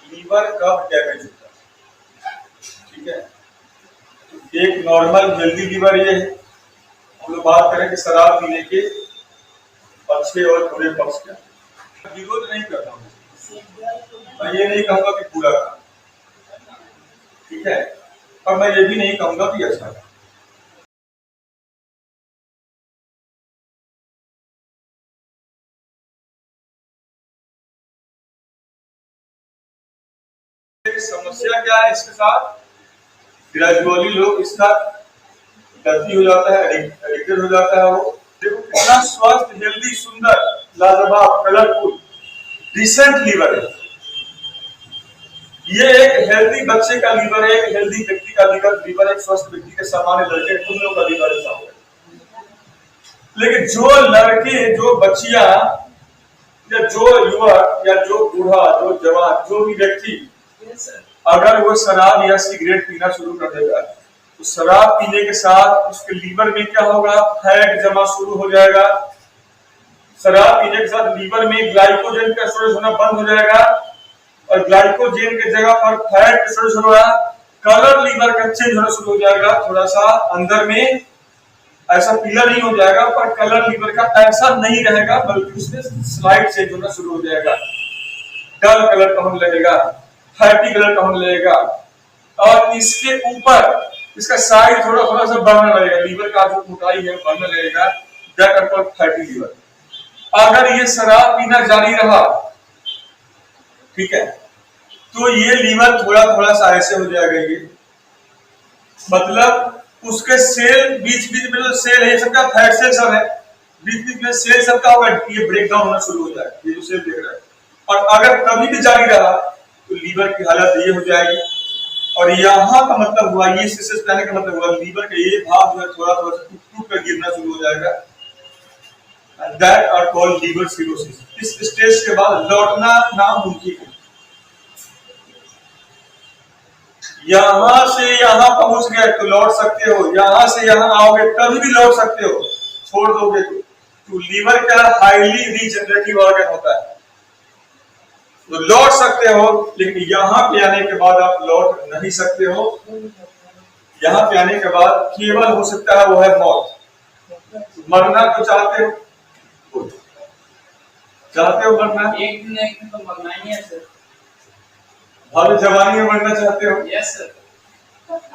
Liver कब damage होता है। ठीक है, तो एक नॉर्मल हेल्दी लीवर ये है। हम लोग बात करें कि शराब पीने के अच्छे और बुरे पक्ष क्या। विरोध नहीं करता हूँ, मैं ये नहीं कहूंगा कि पूरा का, ठीक है, और मैं ये भी नहीं कहूंगा कि अच्छा। समस्या क्या है इसके साथ, ग्रेजुअली लोग इसका गलती हो जाता है, एडिक्टेड हो जाता है। वो देखो कितना स्वस्थ, हेल्दी, सुंदर, लाजवाब, कलरफुल, डिसेंट लीवर है। ये एक हेल्दी बच्चे का लीवर है, एक हेल्दी व्यक्ति का लीवर, एक स्वस्थ व्यक्ति के सामान्य लड़के दोनों का लीवर ऐसा होगा। लेकिन जो लड़के, जो बच्चियां, या जो युवक, या जो बूढ़ा, जो जवान, जो भी व्यक्ति अगर वो शराब या सिगरेट पीना शुरू कर देगा, तो शराब पीने के साथ उसके लीवर में क्या होगा, फैट जमा शुरू हो जाएगा। शराब पीने के साथ लीवर में ग्लाइकोजन का स्टोरेज होना बंद हो जाएगा, और ग्लाइकोजन के जगह पर फैट स्टोरेज होगा। कलर लीवर का चेंज होना शुरू हो जाएगा, थोड़ा सा अंदर में ऐसा पीला नहीं हो जाएगा, पर कलर लीवर का ऐसा नहीं रहेगा, बल्कि उसमें स्लाइड चेंज होना शुरू हो जाएगा। डल कलर का होने लगेगा, फैटी कलर का होने लगेगा, और इसके ऊपर इसका साइज थोड़ा थोड़ा सा बढ़ने लगेगा, लीवर का जो मोटाई है बढ़ने लगेगा, that are called fatty liver. अगर ये शराब पीना जारी रहा, ठीक है, तो ये लीवर थोड़ा थोड़ा सा ऐसे हो जाएगा। ये मतलब उसके सेल बीच बीच में जो सेल है, सबका फैट सेल सब है, बीच बीच में सेल सबका होगा, ये ब्रेक डाउन होना शुरू हो जाएगा, ये जो सेल देख रहा है। और अगर कभी भी जारी रहा तो लीवर की हालत ये हो जाएगी। और यहाँ का मतलब हुआ, ये सिस्टम कहने का मतलब हुआ, लीवर का ये भाग जो है थोड़ा थोड़ा टूट टूट कर गिरना शुरू हो जाएगा। That are called liver cirrhosis. इस स्टेज के बाद लौटना नामुमकिन है। यहां से यहां पहुंच गए तो लौट सकते हो, यहां से यहां आओगे कभी भी लौट सकते हो, छोड़ दोगे तो लीवर का हाईली रीजनरेटिव ऑर्गन होता है, तो लौट सकते हो। लेकिन यहाँ पे आने के बाद आप लौट नहीं सकते हो। यहाँ पे आने के बाद केवल हो सकता है वो है मौत। मरना तो चाहते हो, चाहते हो मरना? एक दिन तो मरना ही है सर। भावी जवानी में मरना चाहते हो? Yes sir.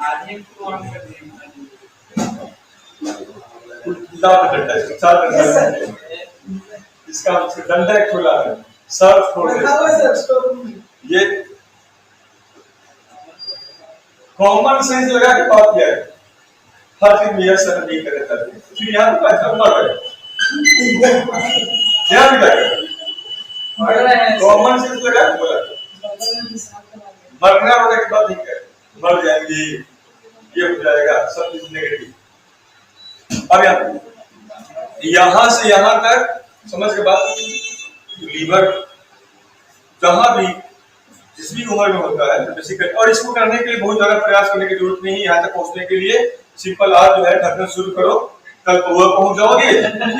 आदमी को ऑन कर देंगे। इसका डंडा खुला है, सर छोड़ दे। ये कॉमन सेंस लगा के बात किया है, हर चीज में यस सर नहीं करे करते, फिर यहाँ पे पैसा मर गए क्या भी लगा, कॉमन सेंस लगा के बोला मरना वाले की बात नहीं करे, मर जाएंगे, ये हो जाएगा, सब चीज नेगेटिव। अब यहाँ से यहाँ तक समझ के बाद लीवर जहां भी जिस भी उम्र में होता है तो बेसिकली, और इसको करने के लिए बहुत ज्यादा प्रयास करने की जरूरत नहीं है। यहाँ तक पहुंचने के लिए सिंपल आज जो है ढक्कन शुरू करो, कल पहुआ पहुंच जाओगे,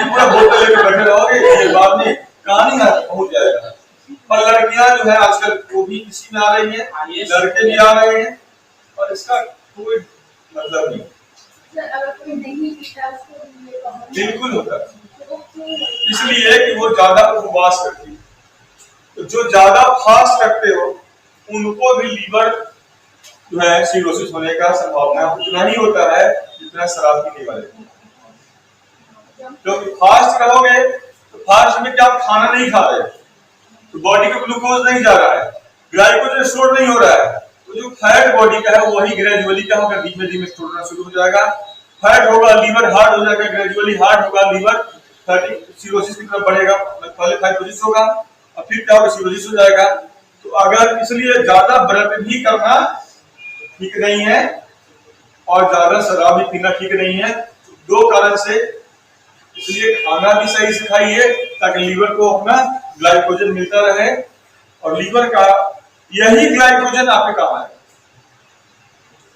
पूरा बोतल लेकर बैठे रहोगे, ये बाद में कहानी यहाँ तक पहुंच जाएगा। और लड़कियां जो है आजकल वो भी इसी में आ रही है, लड़के भी आ रहे हैं, और इसका कोई मतलब नहीं। बिल्कुल होता है, इसलिए कि वो ज्यादा उपवास करती है, तो जो ज्यादा फास्ट रखते हो उनको भी लीवर जो है सिरोसिस होने का संभावना उतना ही होता है जितना शराब पीने वाले। तो फास्ट रहोगे तो फास्ट में क्या आप खाना नहीं खा रहे, तो बॉडी को ग्लूकोज नहीं जा रहा है, ग्लाइकोजन स्टोर नहीं हो रहा है, तो जो फैट बॉडी का है वही ग्रेजुअली क्या होगा, धीमे धीमे स्टोर होना शुरू हो जाएगा। फैट होगा, लीवर हार्ड हो जाएगा, ग्रेजुअली हार्ड होगा, लीवर सिरोसिस की तरफ बढ़ेगा। पहले फाइब्रोसिस होगा और फिर क्या होगा, सिरोसिस हो जाएगा। तो अगर इसलिए ज्यादा व्रत भी करना ठीक नहीं है और ज्यादा शराब भी पीना ठीक नहीं है, दो कारण से। इसलिए खाना भी सही से खाइए ताकि लीवर को अपना ग्लाइकोजन मिलता रहे, और लीवर का यही ग्लाइकोजन आपके काम आएगा,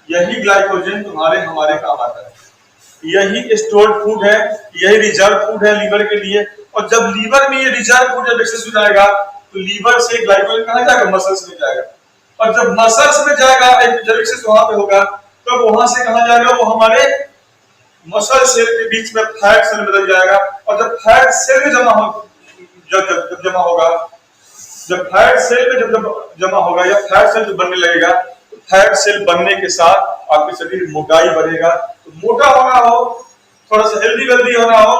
यही ग्लाइकोजन तुम्हारे हमारे काम आता है, यही स्टोर्ड फूड है, यही रिजर्व फूड है लीवर के लिए। और जब लीवर में ये रिजर्व फूड जब एक्सेस हो जाएगा तो लीवर से ग्लाइकोजन कहां जाएगा, मसल्स में जाएगा, और जब मसल्स में जाएगा, एक जब एक्सेस वहां पे होगा, तब वहां से कहां जाएगा, वो हमारे मसल सेल के बीच में फैट सेल में बदल जाएगा। और जब फैट सेल में जमा हो, जब जमा होगा, जब फैट सेल में जब जमा होगा या फैट सेल जब बनने लगेगा, तो फैट सेल बनने के साथ आपके शरीर में मोटाई बढ़ेगा। तो मोटा होना हो, थोड़ा सा हेल्दी वेल्दी होना हो,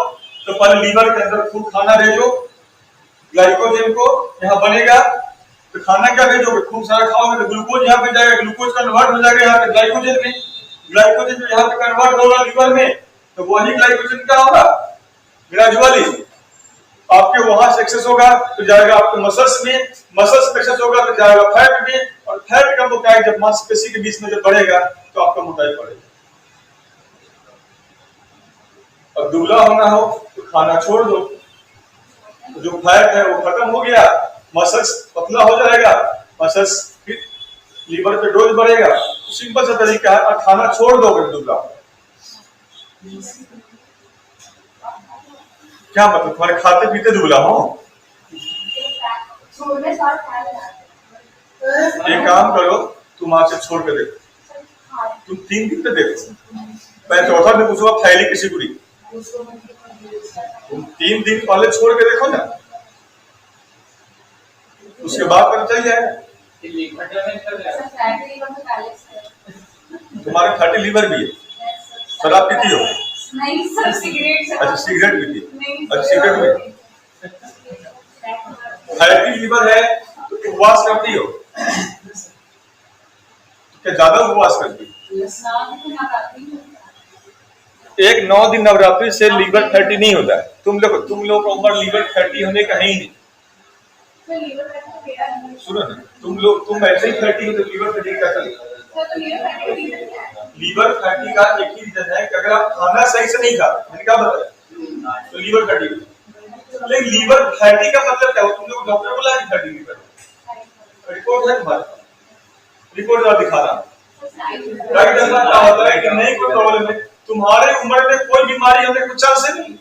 तो पहले लीवर के अंदर फूड खाना भेजो, ग्लाइकोजन को यहाँ बनेगा। तो खाना क्या भेजोगे, खूब सारा खाओगे तो ग्लूकोज यहाँ पे जाएगा, ग्लूकोज कन्वर्ट हो जाएगा यहाँ पे ग्लाइकोजन में, ग्लाइकोजन जो यहाँ पे कन्वर्ट होगा लीवर में, तो वही ग्लाइकोजन क्या होगा, ग्रेजुअली आपके वहां से एक्सेस होगा तो जाएगा आपके मसल्स में, मसल्स में एक्सेस होगा तो जाएगा फैट में, और फैट का मोटाई जब मांसपेशी के बीच में जब बढ़ेगा तो आपका मोटाई बढ़ेगा। और दुबला होना हो तो खाना छोड़ दो, तो जो फैट है वो खत्म हो गया, मसल्स पतला हो जाएगा, मसल्स फिर लीवर पे डोज बढ़ेगा। सिंपल सा तरीका है, और खाना छोड़ दोगे दुबला। क्या मतलब, तुम्हारे खाते पीते दुबला हो? एक काम करो, तुम आज से छोड़ के देखो, तुम 3 दिन पे देखो, मैं चौथा दिन पूछूंगा थैली किसी बुरी, तुम 3 दिन पहले छोड़ के देखो ना, उसके बाद पता चल जाएगा। तुम्हारे फैटी लीवर भी है, शराब पीती हो? नहीं सर, सिगरेट। अच्छा सिगरेट पीती नहीं, अच्छा सिगरेट में फैटी लीवर है तो उपवास करती हो? क्या ज्यादा उपवास करती हो? एक 9 दिन नवरात्रि से लीवर फैटी नहीं होता है। तुम लोग का उम्र लीवर फैटी होने का है ही नहीं। सुनो ना, तुम ऐसे ही फैटी हो तो लीवर फैटी क्या चलेगा? लीवर फैटी का एक ही रीजन है कि अगर आप खाना सही से नहीं खाते, मैंने क्या बताया, तो लीवर फैटी। लेकिन लीवर फैटी का मतलब क्या हो, तुम लोग डॉक्टर बोला है फैटी लीवर, रिपोर्ट है तुम्हारे, रिपोर्ट जरा दिखाना। डॉक्टर क्या होता है कि नहीं कोई प्रॉब्लम है, तुम्हारे उम्र में कोई बीमारी होने का चांस नहीं।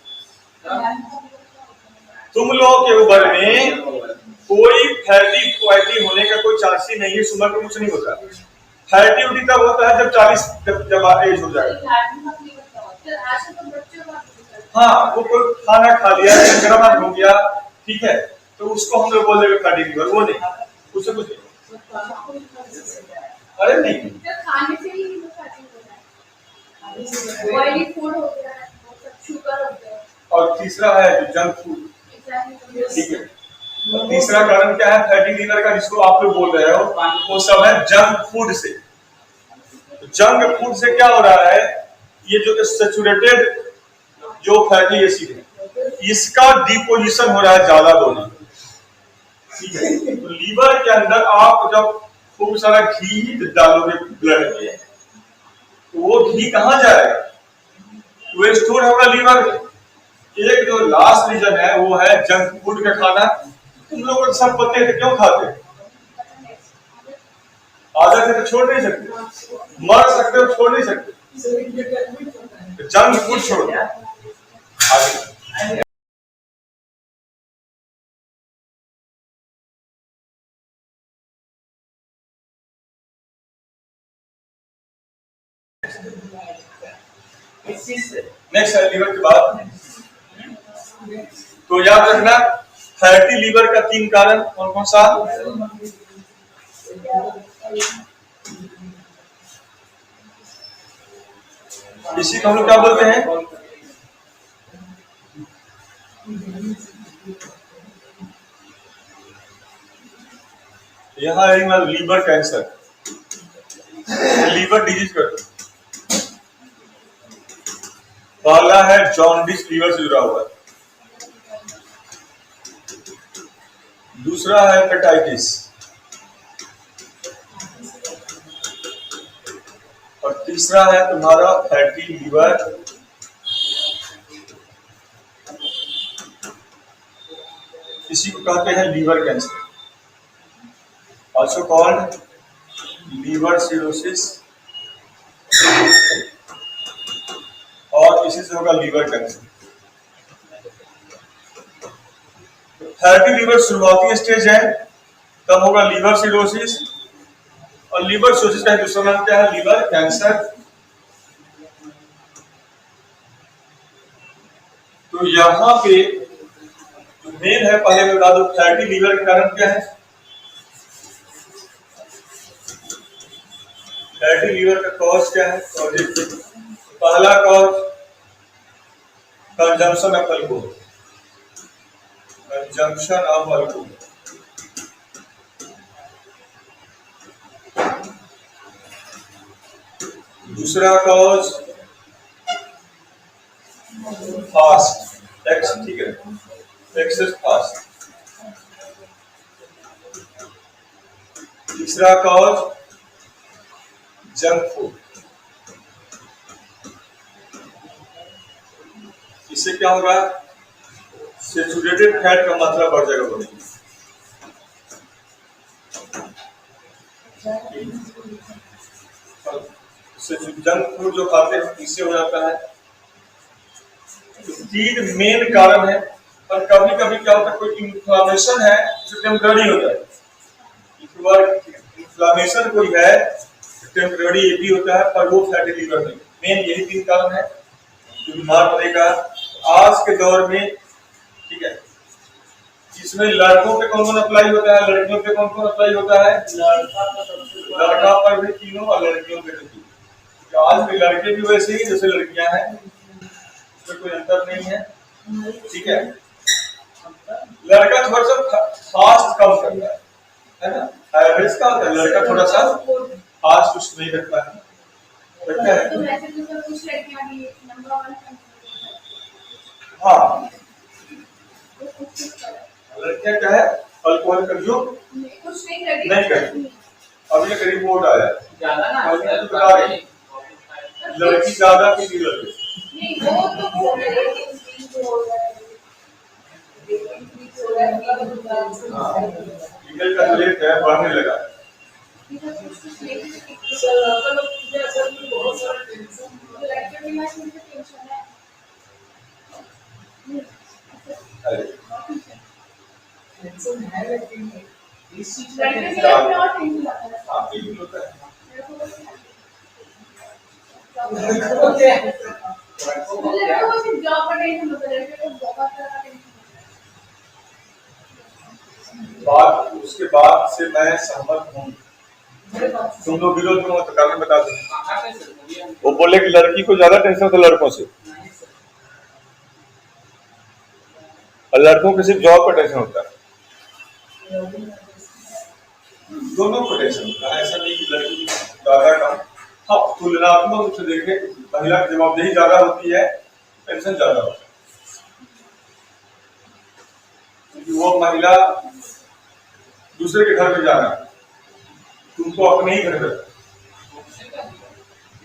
तुम लोगों के उम्र में कोई फैटी होने का कोई चांस ही नहीं है, उम्र में कुछ नहीं होता। फैटी उठी तब होता है जब 40 जब एज हो जाए। हाँ, वो कोई खाना खा लिया, संक्रमण हो गया, ठीक है, तो उसको हम लोग बोल देंगे फैटी लीवर, वो नहीं, उससे कुछ नहीं। अरे नहीं, खाने से ही ऑयली फूड हो गया, शुगर हो गया। और तीसरा है जंक फूड, ठीक है। और तीसरा कारण क्या है फैटी लीवर का, जिसको आप लोग बोल रहे हो, वो सब है जंक फूड से। जंक फूड से क्या हो रहा है, ये जो सैचुरेटेड जो फैटी एसिड है, इसका डिपोजिशन हो रहा है ज्यादा बॉडी, ठीक है। तो लीवर के अंदर आप जब खूब सारा घी डालोगे ब्लड में, तो वो घी कहां जाएगा, वो स्टोर होगा लीवर में। एक जो लास्ट रीजन है वो है जंक फूड का खाना। तुम लोग सब पते हैं क्यों खाते हैं, आदत है तो छोड़ नहीं सकते, मर सकते हो छोड़ नहीं सकते, जंक फूड छोड़ दो। नेक्स्ट है लीवर के बाद, तो याद रखना फैटी लीवर का 3 कारण कौन कौन सा, इसी को हम लोग क्या बोलते हैं, यहाँ है लीवर कैंसर, लीवर डिजीज करते। पहला है जॉन्डिस, लीवर से जुड़ा हुआ है। दूसरा है हेपेटाइटिस, और तीसरा है तुम्हारा फैटी लीवर। इसी को कहते हैं liver cancer, also called liver cirrhosis, और इसी से होगा लीवर कैंसर। फैटी लीवर शुरुआती स्टेज है, तब होगा लीवर सिरोसिस, और लीवर सोसिस का दूसरा नाम क्या है? Liver cancer. तो यहाँ पे जो मेन है, पहले मैं बता दूं फैटी लीवर के कारण क्या है। फैटी लीवर का कॉज क्या है? पहला cause consumption of alcohol, consumption of alcohol. दूसरा कॉज फास्ट, ठीक है, एक्सेस फास्ट। तीसरा कॉज जंक फूड। इससे क्या होगा? सैचुरेटेड फैट का मात्रा बढ़ जाएगा बॉडी में। जंक फूड जो खाते हैं इससे हो जाता है। तो तीन मेन कारण है। और कभी कभी क्या होता है, कोई इन्फ्लामेशन है जो टेम्पररी होता है। इन्फ्लामेशन कोई है टेम्पररी, ये भी होता है, पर वो फैटी लीवर नहीं। मेन यही तीन कारण है जो बीमार पड़ेगा आज के दौर में। ठीक है, इसमें लड़कों पे कौन कौन अप्लाई होता है, लड़कियों पे कौन कौन अप्लाई होता है? लड़का पर भी तीनों और लड़कियों पे भी तीनों। आज के लड़के भी वैसे ही जैसे लड़कियां हैं, इसमें कोई अंतर नहीं है। ठीक है, लड़का थोड़ा सा फास्ट कम करता है ना, एवरेज का होता है। लड़का थोड़ा सा फास्ट कुछ नहीं करता है, लगता है। तो वैसे तो सब कुछ लड़कियां भी नंबर 1 हाँ, लड़कियां क्या है, अल्कोहल का जो कुछ नहीं करती। अब ये करीब बोर्ड आया ज्यादा ना लड़की ज्यादा किसी लड़के नहीं, वो तो बोल रहे हैं कि हो रहा है, लीगल का रेट है बढ़ने लगा। बात उसके बाद से मैं सहमत हूँ। तुम लोग विरोध में हो तो कारण बता दो। वो बोले कि लड़की को ज्यादा टेंशन होता है लड़कों से, और लड़कों को सिर्फ जॉब पर टेंशन होता है। दोनों को टेंशन होता है, ऐसा नहीं कि लड़की ज्यादा कम। हाँ, तुलनात्मक रूप से देखें, महिला की जवाबदेही ज्यादा होती है, टेंशन ज्यादा होता है। वो महिला दूसरे के घर में जाना, तुमको अपने ही घर में,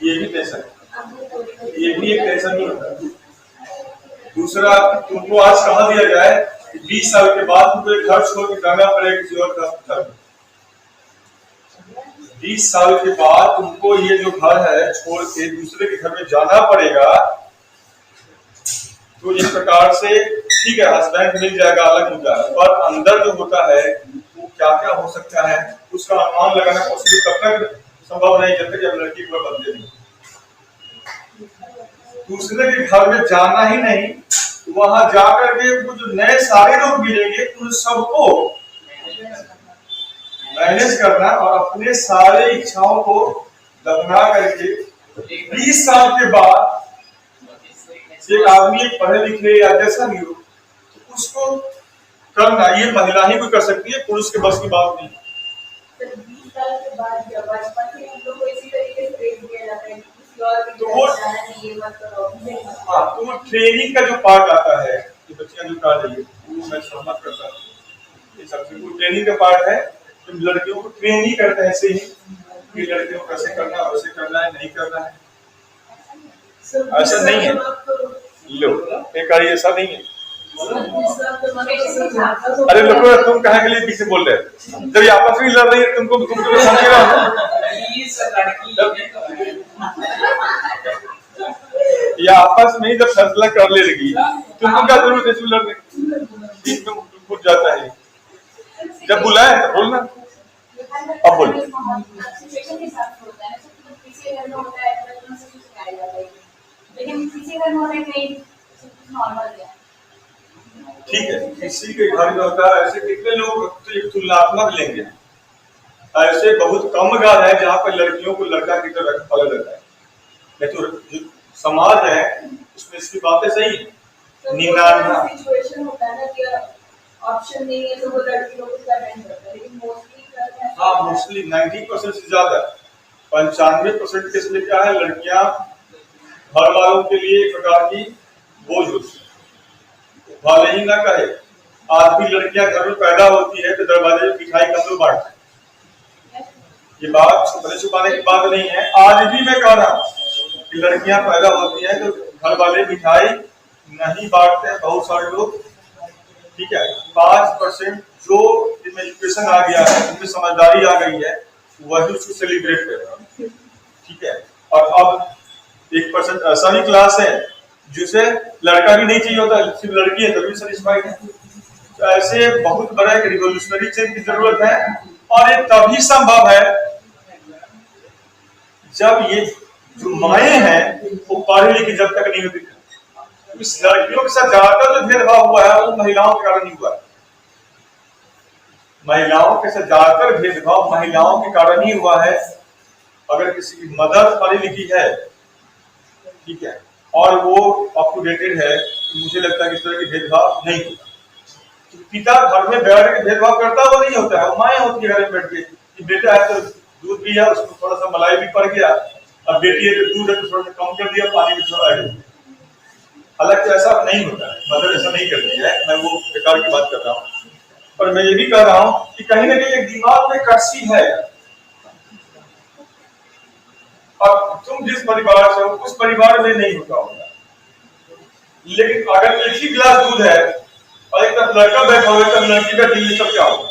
ये भी टेंशन, ये भी एक टेंशन नहीं होता। दूसरा, तुमको आज कहा दिया जाए कि 20 साल के बाद तुमको एक घर छोड़ के जाना पड़ेगा किसी और घर में। 20 साल के बाद तुमको ये जो घर है छोड़ के दूसरे के घर में जाना पड़ेगा। तो इस प्रकार से ठीक है, हस्बैंड मिल जाएगा, अलग हो जाएगा, पर अंदर जो होता है वो क्या क्या हो सकता है उसका अनुमान लगाना पॉसिबल तब तक संभव नहीं जब तक जब लड़की को बदले नहीं। दूसरे के घर में जाना ही नहीं, वहां जाकर के वो जो नए सारे लोग मिलेंगे उन सबको मैनेज करना और अपने सारे इच्छाओं को दफना करके 20 साल के बाद एक आदमी पढ़े लिखे या जैसा भी हो तो उसको करना, ये महिला ही कोई कर सकती है, पुरुष के बस की बात नहीं। 20 साल के बाद जब बचपन से हम लोग को इसी तरीके से ट्रेन किया जाता है तो वो हाँ, तो वो ट्रेनिंग का जो पार्ट आता है कि बच्चियां जो कर रही है वो मैं सहमत करता हूँ। ये सबसे वो ट्रेनिंग का पार्ट है, तो लड़कियों को ट्रेन ही करते हैं ऐसे ही कि लड़कियों को कैसे करना है, वैसे करना है, नहीं करना है। ऐसा नहीं है, लो एक ऐसा नहीं है। अरे लोगों, तुम कहाँ के लिए पीछे बोल रहे हैं? जब ये आपस में लड़ रही है तुमको समझ रहा हो या आपस में ही जब फैसला कर ले लगी तुमको क्या जरूरत है इसमें लड़ने की? तुम खुद जाता है, जब बुलाए तो बोलना। अब बोलिए। सिचुएशन के हिसाब से होता है ना, तो किसी के घर में होता है बचपन से कुछ सिखाया जाता है, लेकिन किसी घर में होता है नहीं, कुछ नॉर्मल है। ठीक है, किसी के घर में होता है, ऐसे कितने लोग तो एक तुलनात्मक लेंगे, ऐसे बहुत कम घर है जहाँ पर लड़कियों को लड़का की तरह फॉलो करता है, नहीं तो जो समाज है उसमें इसकी बातें सही है। तो सिचुएशन होता है ना कि ऑप्शन नहीं है तो वो लड़की लोग उसका अटेंड करता है, लेकिन मोस्टली करते हैं। हाँ, मोस्टली 90% से ज्यादा 95% केस में क्या है, लड़कियां घर वालों के लिए एक प्रकार की बोझ होती है। भले ही ना कहे, आज भी लड़कियां घर में पैदा होती है तो दरवाजे में मिठाई कम लोग बांटते हैं। ये बात छुपने छुपाने की बात नहीं है, आज भी मैं कह रहा हूँ कि लड़कियां पैदा होती हैं तो घर वाले मिठाई नहीं बांटते हैं बहुत सारे लोग। ठीक है, 5% जो जिनमें एजुकेशन आ गया है, जिनमें समझदारी आ गई है, वही उसको सेलिब्रेट कर रहा है। ठीक है, और अब 1% ऐसा भी क्लास है जिसे लड़का भी नहीं चाहिए होता, सिर्फ लड़की है तभी सेटिस्फाइड है। तो ऐसे बहुत बड़ा एक रिवोल्यूशनरी चेंज की जरूरत है, और ये तभी संभव है जब ये जो माए हैं वो पढ़ी लिखी जब तक नहीं होती। इस लड़कियों के साथ ज्यादातर जो भेदभाव हुआ है वो महिलाओं के कारण ही हुआ है। महिलाओं के साथ ज्यादातर भेदभाव महिलाओं के कारण ही हुआ है। अगर किसी की मदर पढ़ी लिखी है, ठीक है, और वो अप टू डेटेड है, तो मुझे लगता है कि इस तरह की भेदभाव नहीं होता। तो पिता घर में बैठ के भेदभाव करता वो नहीं होता है, वो माए होती है घर में बैठ के कि बेटा है तो दूध पिया, उसमें थोड़ा सा मलाई भी पड़ गया, अब बेटी है तो दूध है तो थोड़ा सा कम कर दिया, पानी भी थोड़ा ऐड। हालांकि ऐसा नहीं होता है, मदर ऐसा नहीं करती है, मैं वो बेकार की बात कर रहा हूँ। पर मैं ये भी कह रहा हूँ कि कहीं ना कहीं एक दिमाग में कसी है, और तुम जिस परिवार से हो उस परिवार में नहीं होता होगा। लेकिन अगर एक ही गिलास दूध है और एक तरफ लड़का बैठा हुआ है तब लड़की का दिल सब क्या होगा?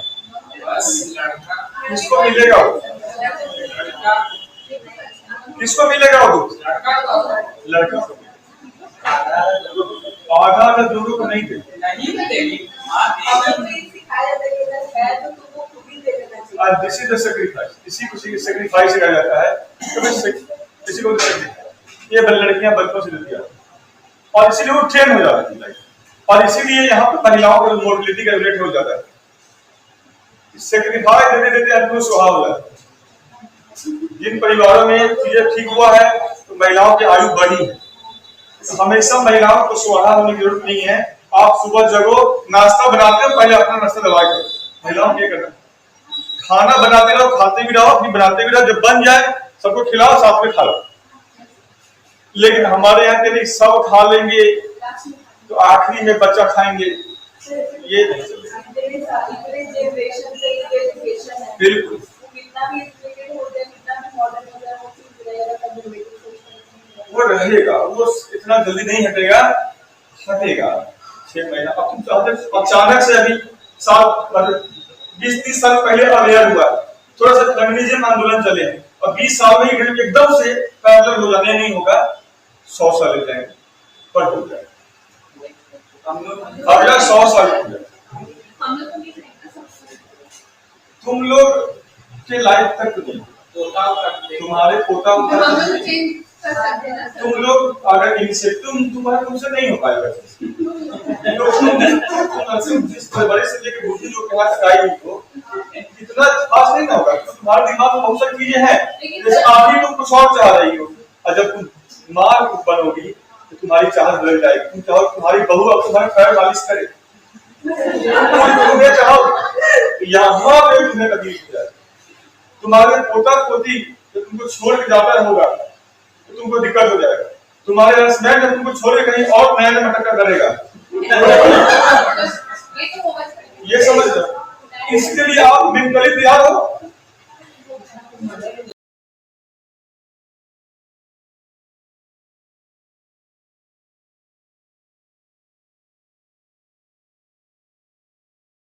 किसको मिलेगा वो? किसको मिलेगा वो दूध? लड़का को। आधा में दोनों को नहीं देगी। दिस इज द सैक्रिफाइस, इसी को सैक्रिफाइस कहा जाता है। किसी को ये लड़कियां बचपन से देती हैं और इसीलिए वो ट्रेन हो जाती है, और इसीलिए यहाँ पे महिलाओं का मोर्टिलिटी का रेट हो जाता है। सैक्रिफाइस देते देते आदमी सुहा हो जाता है। जिन परिवारों में चीजें ठीक हुआ है तो महिलाओं की आयु बढ़ी है। तो हमेशा महिलाओं को सुहा होने की जरूरत नहीं है। आप सुबह जगो, नाश्ता बनाते हो, पहले अपना नाश्ता दबा के महिलाओं क्या करना, खाना बनाते रहो, खाते भी रहो, फिर बनाते भी रहो, जब बन जाए सबको खिलाओ, साथ में खा लो। लेकिन हमारे यहाँ के लिए सब खा लेंगे तो आखिरी में बच्चा खाएंगे, ये नहीं चलेगा। बिल्कुल वो रहेगा, वो इतना जल्दी नहीं हटेगा, हटेगा 6 महीना। अब तुम चाहते अचानक से अभी 20-30 साल पहले अवेयर हुआ, थोड़ा सा फेमिनिज्म आंदोलन चले और 20 साल में एकदम से पैरेलल हो जाने नहीं होगा, 100 साल लग जाएंगे पर हो जाएगा। अगला 100 साल हो जाएगा। तुम लोग के लाइफ तक नहीं, तुम्हारे पोता तुम लोग अगर इनसे तुम्हारा तुमसे नहीं हो पाएगा। तुम जिस बड़े से लेकर बुद्धि लोग के हाथ आई हो इतना खास नहीं ना होगा। तुम्हारे दिमाग में बहुत सारी चीजें हैं, जैसे आप ही तुम कुछ और चाह रही हो, और जब तुम माँ बनोगी तो तुम्हारी चाहत बदल जाएगी। तुम चाहो तुम्हारी बहू अब तुम्हारे पैर मालिश करे, तुम्हें चाहो यहाँ पे तुम्हें कभी तुम्हारे पोता पोती जब तुमको छोड़ के जाता होगा तो तुमको दिक्कत हो जाएगा। तुम्हारे हस्बैंड जब तुमको छोड़ के कहीं और नया मटका करेगा, ये समझ लो। इसके लिए आप मेंटली तैयार हो।